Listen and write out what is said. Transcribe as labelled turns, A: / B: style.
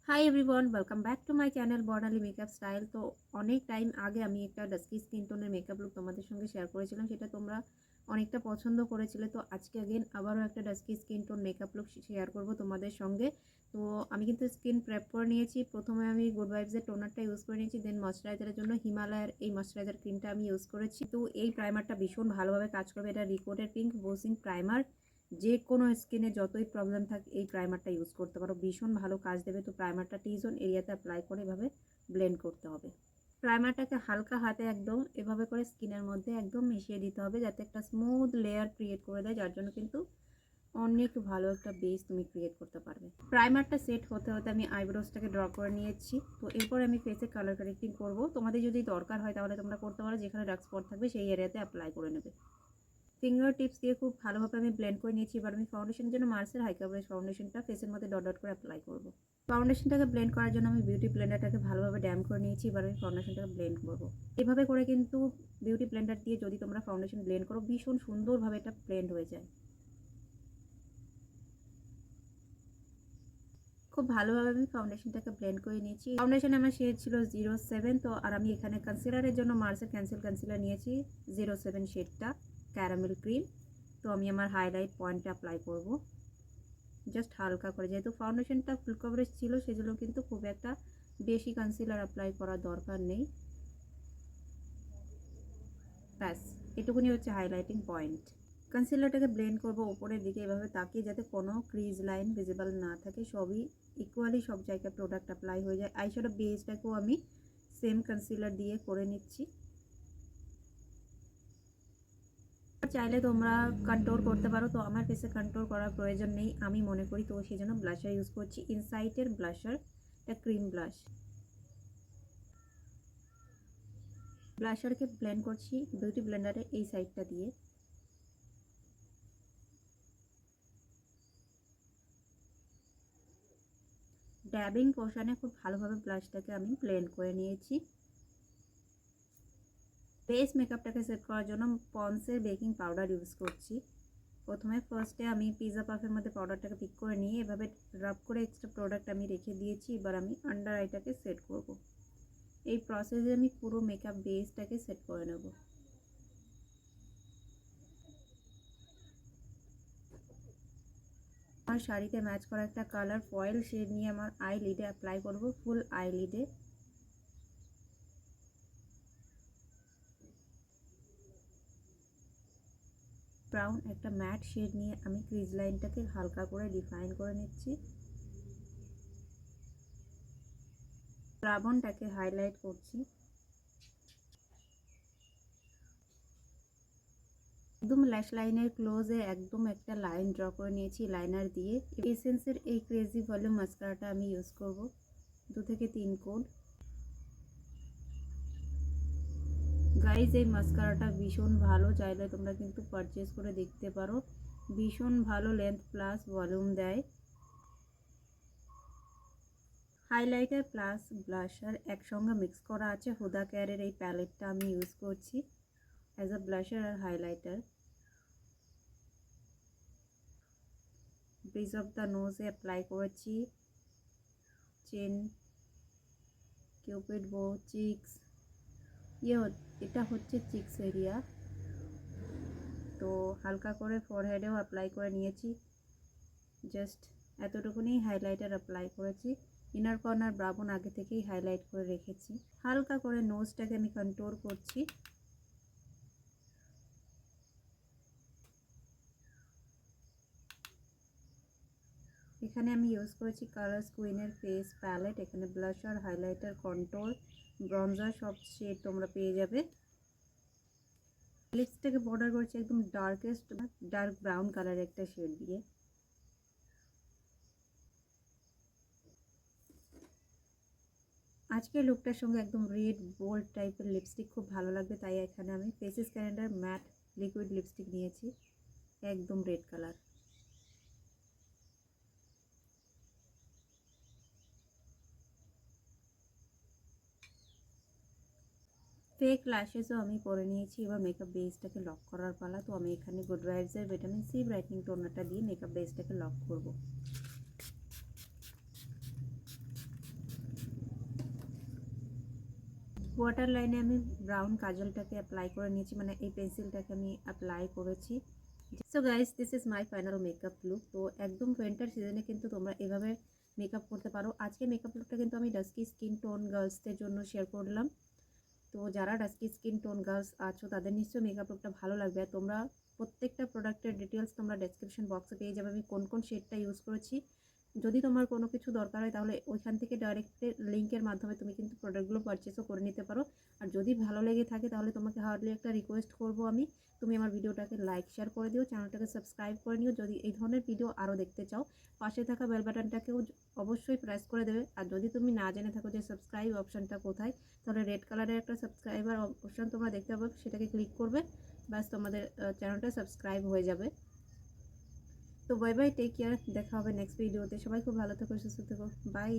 A: Hi everyone, welcome back to my channel Barnali makeup style. তো অনেক time আগে আমি একটা ডাস্কি স্কিন টোনের মেকআপ লুক তোমাদের সঙ্গে শেয়ার করেছিলাম, সেটা তোমরা অনেকটা পছন্দ করেছিলে। তো আজকে अगेन আবারও একটা dusky skin tone makeup look share করব তোমাদের সঙ্গে। তো আমি কিন্তু স্কিন প্রেপ করে নিয়েছি। প্রথমে আমি গুড ভাইবসের টোনারটা ইউজ করে নিয়েছি, দেন ময়শ্চারাইজারের জন্য হিমালয়ের এই ময়শ্চারাইজার ক্রিমটা আমি ইউজ করেছি। তো এই প্রাইমারটা ভীষণ ভালোভাবে কাজ করবে। এটা রিকোডের পিঙ্ক বোসিং প্রাইমার। যে কোনো স্কিনে যতই প্রবলেম থাক এই প্রাইমারটা ইউজ করতে পারো, ভীষণ ভালো কাজ দেবে। তো প্রাইমারটা টি জোন এরিয়াতে অ্যাপ্লাই করে এভাবে ব্লেন্ড করতে হবে। প্রাইমারটাকে হালকা হাতে একদম এভাবে করে স্কিনের মধ্যে একদম মিশিয়ে দিতে হবে, যাতে একটা স্মুথ লেয়ার ক্রিয়েট করে দেয়, যার জন্য কিন্তু অনেক ভালো একটা বেস তুমি ক্রিয়েট করতে পারবে। প্রাইমারটা সেট হতে হতে আমি আইব্রোজটাকে ড্র করে নিয়েছি। তো এরপর আমি ফেসে কালার কারেক্টিং করব। তোমাদের যদি দরকার হয় তাহলে তোমরা করতে পারো, যেখানে ডার্ক স্পট থাকবে সেই এরিয়াতে অ্যাপ্লাই করে নেবে। ফিঙ্গার টিপস দিয়ে খুব ভালোভাবে আমি ব্লেন্ড করে নিয়েছি। এবার আমি ফাউন্ডেশনের জন্য মার্সের হাই কাভারেজ ফাউন্ডেশনটা ফেসের মধ্যে ডট ডট করে অ্যাপ্লাই করব। ফাউন্ডেশনটাকে ব্লেন্ড করার জন্য আমি বিউটি ব্লেন্ডারটাকে ভালোভাবে ড্যাম করে নিয়েছি। এবার আমি ফাউন্ডেশনটাকে ব্লেন্ড করব। এভাবে করে কিন্তু বিউটি ব্লেন্ডার দিয়ে যদি তোমরা ফাউন্ডেশন ব্লেন্ড করো, ভীষণ সুন্দরভাবে এটা ব্লেন্ড হয়ে যায়। খুব ভালোভাবে আমি ফাউন্ডেশনটাকে ব্লেন্ড করে নিয়েছি। ফাউন্ডেশনে আমার শেড ছিল 07। তো আর আমি এখানে কনসিলারের জন্য মার্সের ক্যান্সেল কনসিলার নিয়েছি 07 শেডটা, ক্যারামেল ক্রিম। তো আমি আমার হাইলাইট পয়েন্টে অ্যাপ্লাই করব জাস্ট হালকা করে। যেহেতু ফাউন্ডেশনটা ফুল কভারেজ ছিল সেজন্য কিন্তু খুব একটা বেশি কনসিলার অ্যাপ্লাই করার দরকার নেই। ব্যাস এটুকুনি হচ্ছে হাইলাইটিং পয়েন্ট। কনসিলারটাকে ব্লেন্ড করব উপরের দিকে এভাবে তাকিয়ে, যাতে কোনো ক্রিজ লাইন ভিজিবল না থাকে, সবই ইকুয়ালি সব জায়গায় প্রোডাক্ট অ্যাপ্লাই হয়ে যায়। আইশ্যাডো বেসটাকেও আমি সেম কনসিলার দিয়ে করে নিচ্ছি। চাইলে তোমরা কন্ট্রোল করতে পারো, তো আমার ফেসে কন্ট্রোল করার প্রয়োজন নেই আমি মনে করি। তো সেই জন্য ব্লাশার ইউজ করছি, ইনসাইটের ব্লাশার, এটা ক্রিম ব্লাশ। ব্লাশারকে ব্লেন্ড করছি বিউটি ব্লেন্ডারের এই সাইডটা দিয়ে। ড্যাবিং পোর্শনে খুব ভালোভাবে ব্লাশটাকে আমি ব্লেন্ড করে নিয়েছি। বেস মেকআপটাকে সেট করার জন্য পন্সের বেকিং পাউডার ইউজ করছি। প্রথমে ফার্স্টে আমি পিৎজা পাফের মধ্যে পাউডারটাকে পিক করে নিয়ে এভাবে রাব করে এক্সট্রা প্রোডাক্ট আমি রেখে দিয়েছি। এবার আমি আন্ডার আইটাকে সেট করব। এই প্রসেসে আমি পুরো মেকআপ বেসটাকে সেট করে নেব। আমার শাড়িতে ম্যাচ করা একটা কালার ফয়েল শেড নিয়ে আমার আই লিডে অ্যাপ্লাই করব, ফুল আই লিডে। ব্রাউন একটা ম্যাট শেড নিয়ে আমি ক্রিজ লাইনটাকে হালকা করে ডিফাইন করে নিচ্ছি। ব্রাউনটাকে হাইলাইট করছি। একদম ল্যাশ লাইনের ক্লোজে একদম একটা লাইন ড্র করে নিয়েছি লাইনার দিয়ে। এসেন্সের এই ক্রেজি ভলিউম মাস্কারাটা আমি ইউজ করব 2 থেকে 3 কোড। গাইজ এই মাস্কারাটা ভীষণ ভালো, চাইলে তোমরা কিন্তু পারচেজ করে দেখতে পারো। ভীষণ ভালো লেন্থ প্লাস ভলিউম দেয়। হাইলাইটার প্লাস ব্লাশার একসঙ্গে মিক্স করা আছে। হুদা কেয়ারের এই প্যালেটটা আমি ইউজ করছি অ্যাজ আ ব্লাশার আর হাইলাইটার। ব্রিজ অফ দ্য নোজে অ্যাপ্লাই করেছি, চেন, কিউপিড বো, চিক্স, এটা হচ্ছে চিক্স এরিয়া। তো হালকা করে ফরহেডেও অ্যাপ্লাই করে নিয়েছি। জাস্ট এতটুকুনি হাইলাইটার অ্যাপ্লাই করেছি। ইনার কর্নার ব্রাউন আগে থেকেই হাইলাইট করে রেখেছি। হালকা করে নোজটাকে আমি কন্ট্রোল করছি। এখানে আমি ইউজ করেছি কালার্স কুইনের ফেস প্যালেট। এখানে ব্লাশার, হাইলাইটার, কন্ট্রোল, ব্রঞ্জার সব শেড তোমরা পেয়ে যাবে। লিপসটাকে বর্ডার করেছি একদম ডার্কেস্ট ডার্ক ব্রাউন কালার একটা শেড দিয়ে। আজকের লুকটার সঙ্গে একদম রেড বোল্ড টাইপের লিপস্টিক খুব ভালো লাগবে, তাই এখানে আমি faces calendar mat liquid lipstick নিয়েছি একদম রেড কালার। ফেক ল্যাশেসও আমি পরে নিয়েছি। এবার মেকআপ বেসটাকে লক করার পালা। তো আমি এখানে গুড ভাইবসের ভিটামিন সি ব্রাইটনিং টোনারটা দিয়ে মেকআপ বেসটাকে লক করব। ওয়াটার লাইনে আমি ব্রাউন কাজলটাকে অ্যাপ্লাই করে নিয়েছি, মানে এই পেন্সিলটাকে আমি অ্যাপ্লাই করেছি। So guys, this is my final makeup look. তো একদম উইন্টার সিজনে কিন্তু তোমরা এভাবে মেকআপ করতে পারো। আজকে মেকআপ লুকটা কিন্তু আমি ডাস্কি স্কিন টোন গার্লসদের জন্য শেয়ার করলাম। তো যারা ডাস্কি স্কিন টোন গার্লস আছো তাদের নিশ্চয়ই মেকআপ লুকটা ভালো লাগবে। আর তোমরা প্রত্যেকটা প্রোডাক্টের ডিটেলস তোমরা ডেসক্রিপশন বক্সে পেয়ে যাবে, আমি কোন কোন শেডটা ইউজ করেছি। যদি তোমার কোনো কিছু দরকার হয় তাহলে ওইখান থেকে ডাইরেক্ট লিঙ্কের মাধ্যমে তুমি কিন্তু প্রোডাক্টগুলো পারচেসও করে নিতে পারো। আর যদি ভালো লেগে থাকে তাহলে তোমাকে হার্ডলি একটা রিকোয়েস্ট করবো আমি, তুমি আমার ভিডিওটাকে লাইক শেয়ার করে দিও, চ্যানেলটাকে সাবস্ক্রাইব করে নিও। যদি এই ধরনের ভিডিও আরও দেখতে চাও, পাশে থাকা বেল বাটনটাকেও অবশ্যই প্রেস করে দেবে। আর যদি তুমি না জেনে থাকো যে সাবস্ক্রাইব অপশানটা কোথায়, তাহলে রেড কালারের একটা সাবস্ক্রাইবার অপশান তোমরা দেখতে পাবে, সেটাকে ক্লিক করবে, ব্যাস তোমাদের চ্যানেলটা সাবস্ক্রাইব হয়ে যাবে। তো বাই বাই, টেক কেয়ার, দেখা হবে নেক্সট ভিডিওতে। সবাই খুব ভালো থেকো, সুস্থ থেকো, বাই।